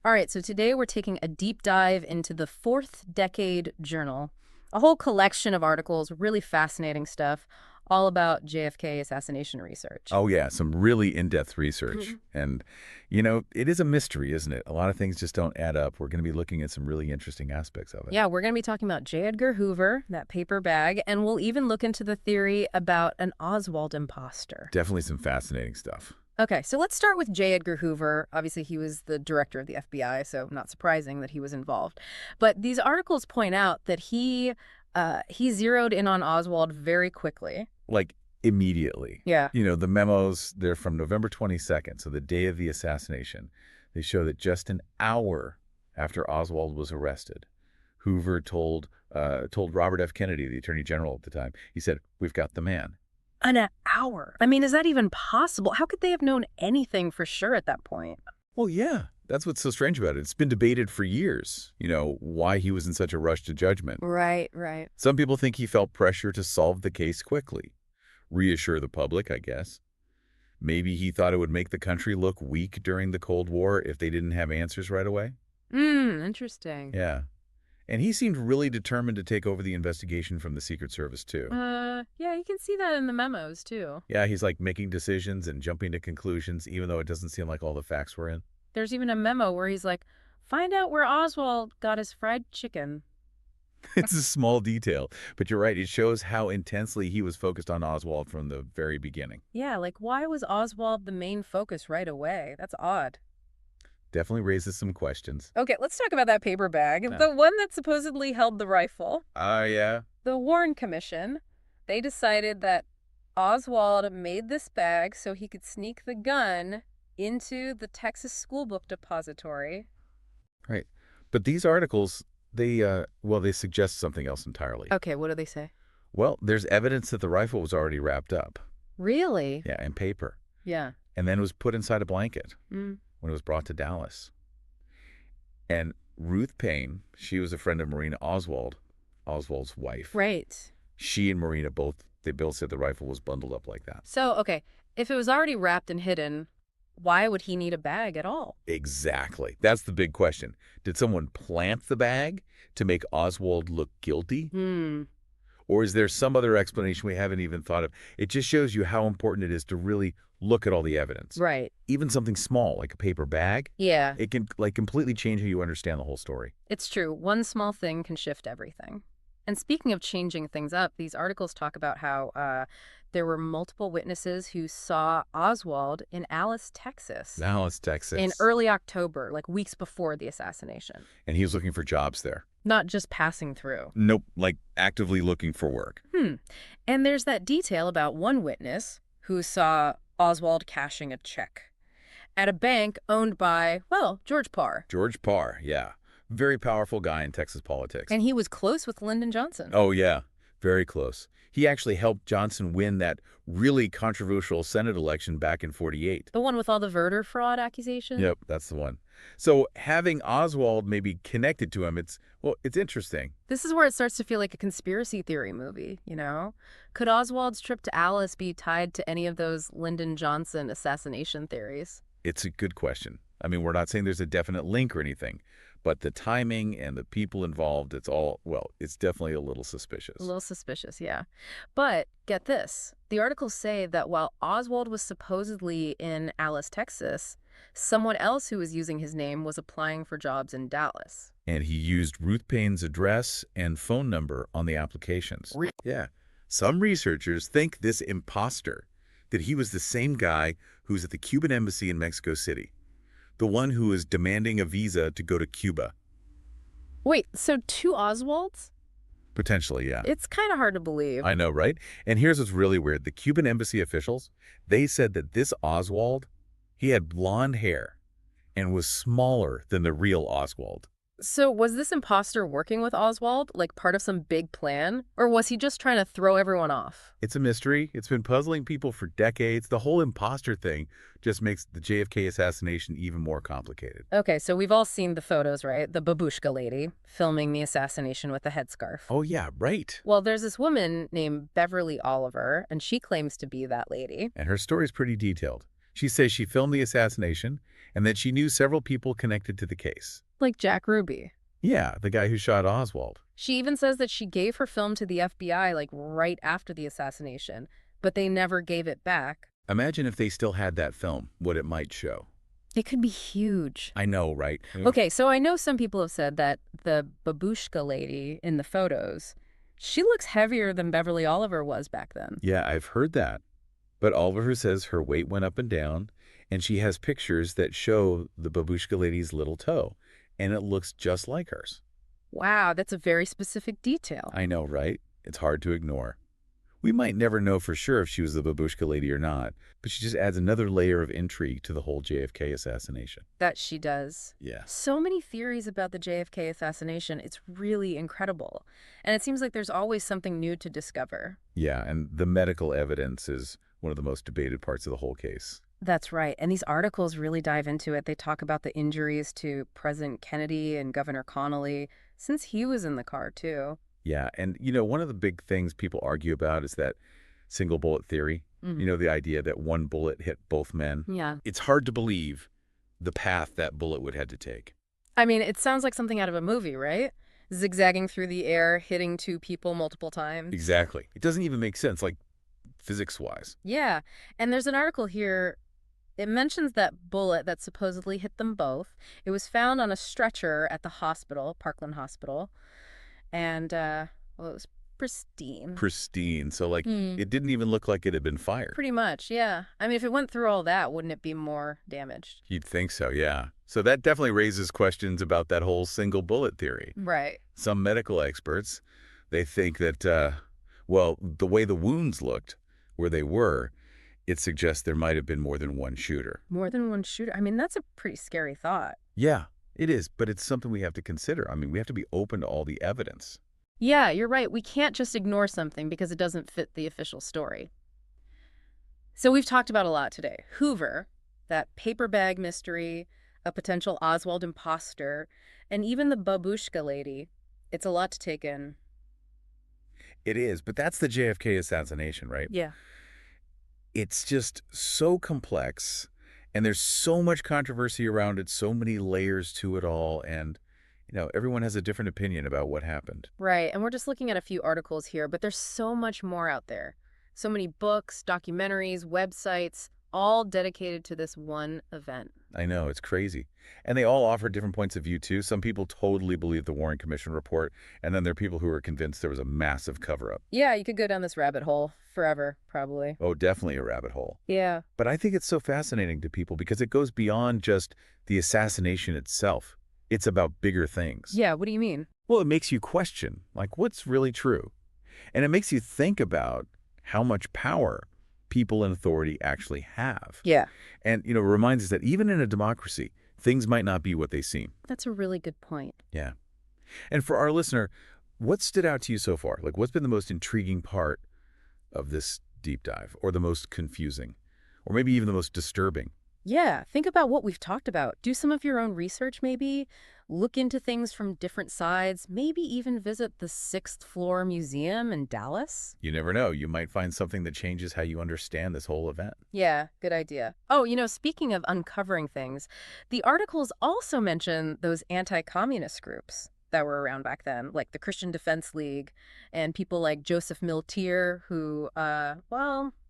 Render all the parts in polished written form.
All right, so today we're taking a deep dive into the Fourth Decade Journal, a whole collection of articles, really fascinating stuff, all about JFK assassination research. Oh, yeah, some really in-depth research. Mhm. And, it is a mystery, isn't it? A lot of things just don't add up. We're going to be looking at some really interesting aspects of it. Yeah, we're going to be talking about J. Edgar Hoover, that paper bag, and we'll even look into the theory about an Oswald imposter. Definitely some fascinating stuff. Okay, so let's start with J. Edgar Hoover. Obviously, he was the director of the FBI, so not surprising that he was involved. But these articles point out that he zeroed in on Oswald very quickly. Like, immediately. Yeah. The memos, they're from November 22nd, so the day of the assassination. They show that just an hour after Oswald was arrested, Hoover told Robert F. Kennedy, the Attorney General at the time, he said, "We've got the man." An hour. I mean, is that even possible? How could they have known anything for sure at that point? Well, yeah, that's what's so strange about it. It's been debated for years, why he was in such a rush to judgment. Right, right. Some people think he felt pressure to solve the case quickly, reassure the public, I guess. Maybe he thought it would make the country look weak during the Cold War if they didn't have answers right away. Interesting. Yeah. And he seemed really determined to take over the investigation from the Secret Service, too. Yeah, you can see that in the memos, too. Yeah, he's like making decisions and jumping to conclusions, even though it doesn't seem like all the facts were in. There's even a memo where he's like, find out where Oswald got his fried chicken. It's a small detail, but you're right. It shows how intensely he was focused on Oswald from the very beginning. Yeah, like why was Oswald the main focus right away? That's odd. Definitely raises some questions. Okay, let's talk about that paper bag. Yeah. The one that supposedly held the rifle. Oh, yeah? The Warren Commission, they decided that Oswald made this bag so he could sneak the gun into the Texas school book depository. Right. But these articles, they suggest something else entirely. Okay, what do they say? Well, there's evidence that the rifle was already wrapped up. Really? Yeah, in paper. Yeah. And then was put inside a blanket Mm. when it was brought to Dallas. And Ruth Payne, she was a friend of Marina Oswald, Oswald's wife. Right. She and Marina both said the rifle was bundled up like that. So, okay, if it was already wrapped and hidden, why would he need a bag at all? Exactly. That's the big question. Did someone plant the bag to make Oswald look guilty? Or is there some other explanation we haven't even thought of? It just shows you how important it is to really look at all the evidence. Right. Even something small, like a paper bag, Yeah, it can completely change how you understand the whole story. it's true. One small thing can shift everything. And speaking of changing things up, these articles talk about how there were multiple witnesses who saw Oswald in Alice, Texas, Dallas, Texas. in early October, like weeks before the assassination. And he was looking for jobs there. Not just passing through. Nope, like actively looking for work. And there's that detail about one witness who saw Oswald cashing a check at a bank owned by, well, George Parr. George Parr, yeah. Very powerful guy in Texas politics. And he was close with Lyndon Johnson. Oh, yeah. Very close. He actually helped Johnson win that really controversial Senate election back in '48. The one with all the voter fraud accusations? Yep, that's the one. So having Oswald maybe connected to him, it's interesting. This is where it starts to feel like a conspiracy theory movie, you know? Could Oswald's trip to Alice be tied to any of those Lyndon Johnson assassination theories? It's a good question. I mean, we're not saying there's a definite link or anything, but the timing and the people involved, it's definitely a little suspicious. A little suspicious, yeah. But get this. The articles say that while Oswald was supposedly in Alice, Texas, someone else who was using his name was applying for jobs in Dallas. And he used Ruth Payne's address and phone number on the applications. Yeah. Some researchers think this imposter, that he was the same guy who's at the Cuban embassy in Mexico City, the one who is demanding a visa to go to Cuba. Wait, so two Oswalds? Potentially, yeah. It's kind of hard to believe. I know, right? And here's what's really weird. The Cuban embassy officials, they said that this Oswald, he had blonde hair and was smaller than the real Oswald. So was this imposter working with Oswald, like part of some big plan? Or was he just trying to throw everyone off? It's a mystery. It's been puzzling people for decades. The whole imposter thing just makes the JFK assassination even more complicated. Okay, so we've all seen the photos, right? The babushka lady filming the assassination with the headscarf. Oh, yeah, right. Well, there's this woman named Beverly Oliver, and she claims to be that lady. And her story's pretty detailed. She says she filmed the assassination and that she knew several people connected to the case. Like Jack Ruby. Yeah, the guy who shot Oswald. She even says that she gave her film to the FBI like right after the assassination, but they never gave it back. Imagine if they still had that film, what it might show. It could be huge. I know, right? Okay, so I know some people have said that the babushka lady in the photos, she looks heavier than Beverly Oliver was back then. Yeah, I've heard that. But Oliver says her weight went up and down, and she has pictures that show the babushka lady's little toe, and it looks just like hers. Wow, that's a very specific detail. I know, right? It's hard to ignore. We might never know for sure if she was the babushka lady or not, but she just adds another layer of intrigue to the whole JFK assassination. That she does. Yeah. So many theories about the JFK assassination. It's really incredible. And it seems like there's always something new to discover. Yeah, and the medical evidence is one of the most debated parts of the whole case. That's right. And these articles really dive into it. They talk about the injuries to President Kennedy and Governor Connolly, since he was in the car, too. Yeah, and one of the big things people argue about is that single bullet theory. Mm. The idea that one bullet hit both men. Yeah. It's hard to believe the path that bullet would have to take. I mean, it sounds like something out of a movie, right? Zigzagging through the air, hitting two people multiple times. Exactly. It doesn't even make sense, like physics-wise. Yeah. And there's an article here. It mentions that bullet that supposedly hit them both. It was found on a stretcher at the hospital, Parkland Hospital. And, well, it was pristine. Pristine. So, it didn't even look like it had been fired. Pretty much, yeah. I mean, if it went through all that, wouldn't it be more damaged? You'd think so, yeah. So that definitely raises questions about that whole single bullet theory. Right. Some medical experts, they think that, the way the wounds looked, where they were, it suggests there might have been more than one shooter. More than one shooter? I mean, that's a pretty scary thought. Yeah, it is, but it's something we have to consider. I mean, we have to be open to all the evidence. Yeah, you're right. We can't just ignore something because it doesn't fit the official story. So we've talked about a lot today. Hoover, that paper bag mystery, a potential Oswald imposter, and even the babushka lady. It's a lot to take in. It is, but that's the JFK assassination, right? Yeah. It's just so complex, and there's so much controversy around it, so many layers to it all, and everyone has a different opinion about what happened. Right, and we're just looking at a few articles here, but there's so much more out there. So many books, documentaries, websites, all dedicated to this one event. I know, it's crazy. And they all offer different points of view, too. Some people totally believe the Warren Commission report, and then there are people who are convinced there was a massive cover-up. Yeah, you could go down this rabbit hole forever, probably. Oh, definitely a rabbit hole. Yeah. But I think it's so fascinating to people because it goes beyond just the assassination itself. It's about bigger things. Yeah, what do you mean? Well, it makes you question, what's really true? And it makes you think about how much power people in authority actually have. Yeah. And, it reminds us that even in a democracy, things might not be what they seem. That's a really good point. Yeah. And for our listener, what stood out to you so far? What's been the most intriguing part of this deep dive, or the most confusing, or maybe even the most disturbing? Yeah, think about what we've talked about. Do some of your own research, maybe. Look into things from different sides. Maybe even visit the 6th Floor Museum in Dallas. You never know. You might find something that changes how you understand this whole event. Yeah, good idea. Oh, speaking of uncovering things, the articles also mention those anti-communist groups that were around back then, like the Christian Defense League and people like Joseph Miltier, who,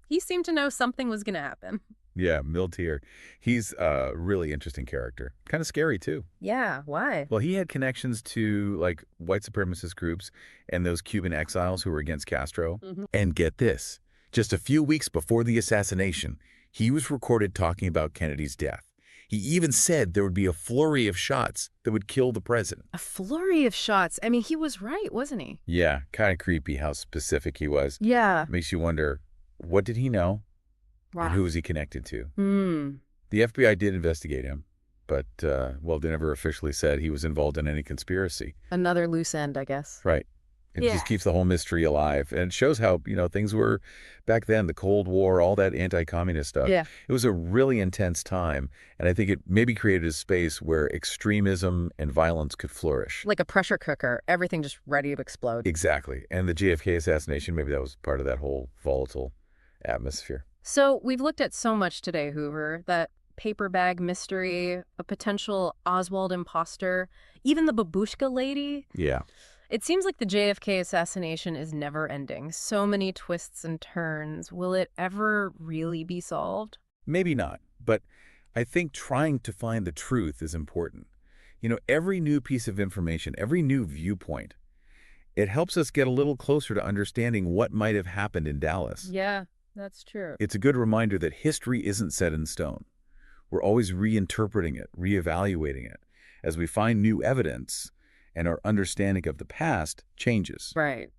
he seemed to know something was going to happen. Yeah, Miltier. He's a really interesting character. Kind of scary, too. Yeah, why? Well, he had connections to, white supremacist groups and those Cuban exiles who were against Castro. Mm-hmm. And get this, just a few weeks before the assassination, he was recorded talking about Kennedy's death. He even said there would be a flurry of shots that would kill the president. A flurry of shots. I mean, he was right, wasn't he? Yeah, kind of creepy how specific he was. Yeah. Makes you wonder, what did he know? Wow. And who was he connected to? Hmm. The FBI did investigate him, but, they never officially said he was involved in any conspiracy. Another loose end, I guess. Right. It just keeps the whole mystery alive. And it shows how, things were back then, the Cold War, all that anti-communist stuff. Yeah. It was a really intense time. And I think it maybe created a space where extremism and violence could flourish. Like a pressure cooker, everything just ready to explode. Exactly. And the JFK assassination, maybe that was part of that whole volatile atmosphere. So we've looked at so much today, Hoover, that paper bag mystery, a potential Oswald imposter, even the babushka lady. Yeah. It seems like the JFK assassination is never ending. So many twists and turns. Will it ever really be solved? Maybe not, but I think trying to find the truth is important. Every new piece of information, every new viewpoint, it helps us get a little closer to understanding what might have happened in Dallas. Yeah, that's true. It's a good reminder that history isn't set in stone. We're always reinterpreting it, reevaluating it, as we find new evidence and our understanding of the past changes. Right.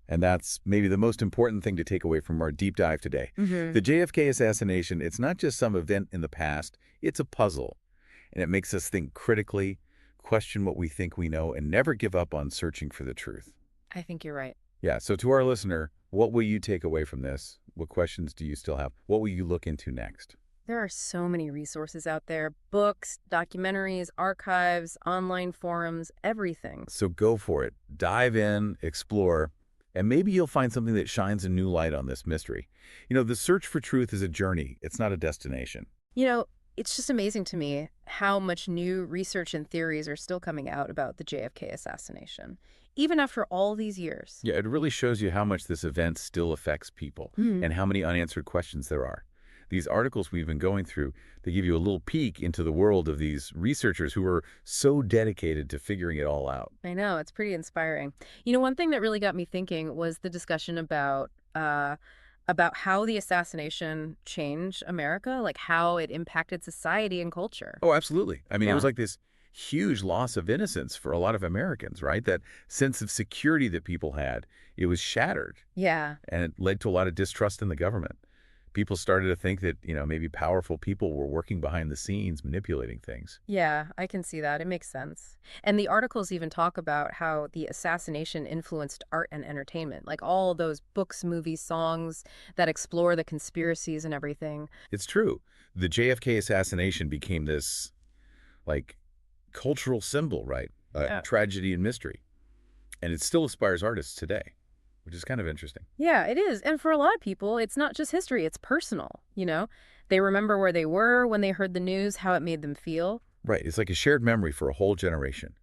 And that's maybe the most important thing to take away from our deep dive today. The JFK assassination, it's not just some event in the past, it's a puzzle. And it makes us think critically, question what we think we know, and never give up on searching for the truth. I think you're right. Yeah, so to our listener, what will you take away from this? What questions do you still have? What will you look into next? There are so many resources out there, books, documentaries, archives, online forums, everything. So go for it. Dive in, explore, and maybe you'll find something that shines a new light on this mystery. The search for truth is a journey. It's not a destination. You know, it's just amazing to me how much new research and theories are still coming out about the JFK assassination, even after all these years. Yeah, it really shows you how much this event still affects people and how many unanswered questions there are. These articles we've been going through, they give you a little peek into the world of these researchers who are so dedicated to figuring it all out. I know, it's pretty inspiring. One thing that really got me thinking was the discussion about how the assassination changed America, like how it impacted society and culture. Oh, absolutely. I mean, it Yeah. was like this huge loss of innocence for a lot of Americans, right? That sense of security that people had, it was shattered, Yeah. and it led to a lot of distrust in the government. People started to think that, maybe powerful people were working behind the scenes, manipulating things. Yeah, I can see that. It makes sense. And the articles even talk about how the assassination influenced art and entertainment, like all those books, movies, songs that explore the conspiracies and everything. It's true. The JFK assassination became this, like, cultural symbol, right? Yeah. Tragedy and mystery. And it still inspires artists today, which is kind of interesting. Yeah, it is. And for a lot of people, it's not just history, it's personal. They remember where they were when they heard the news, how it made them feel. Right. It's like a shared memory for a whole generation.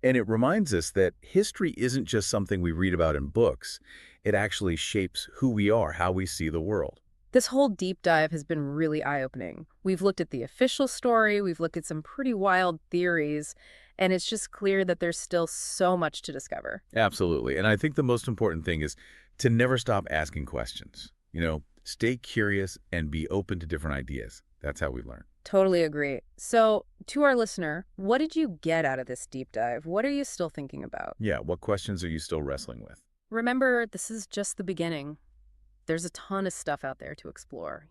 And it reminds us that history isn't just something we read about in books. It actually shapes who we are, how we see the world. This whole deep dive has been really eye-opening. We've looked at the official story, we've looked at some pretty wild theories, and it's just clear that there's still so much to discover. Absolutely. And I think the most important thing is to never stop asking questions. Stay curious and be open to different ideas. That's how we learn. Totally agree. So, to our listener, what did you get out of this deep dive? What are you still thinking about? Yeah. What questions are you still wrestling with? Remember, this is just the beginning. There's a ton of stuff out there to explore.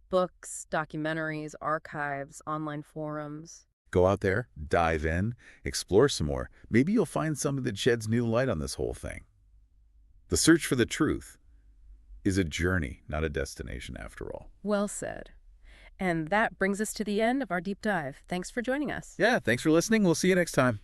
Books, documentaries, archives, online forums. Go out there, dive in, explore some more. Maybe you'll find something that sheds new light on this whole thing. The search for the truth is a journey, not a destination after all. Well said. And that brings us to the end of our deep dive. Thanks for joining us. Yeah, thanks for listening. We'll see you next time.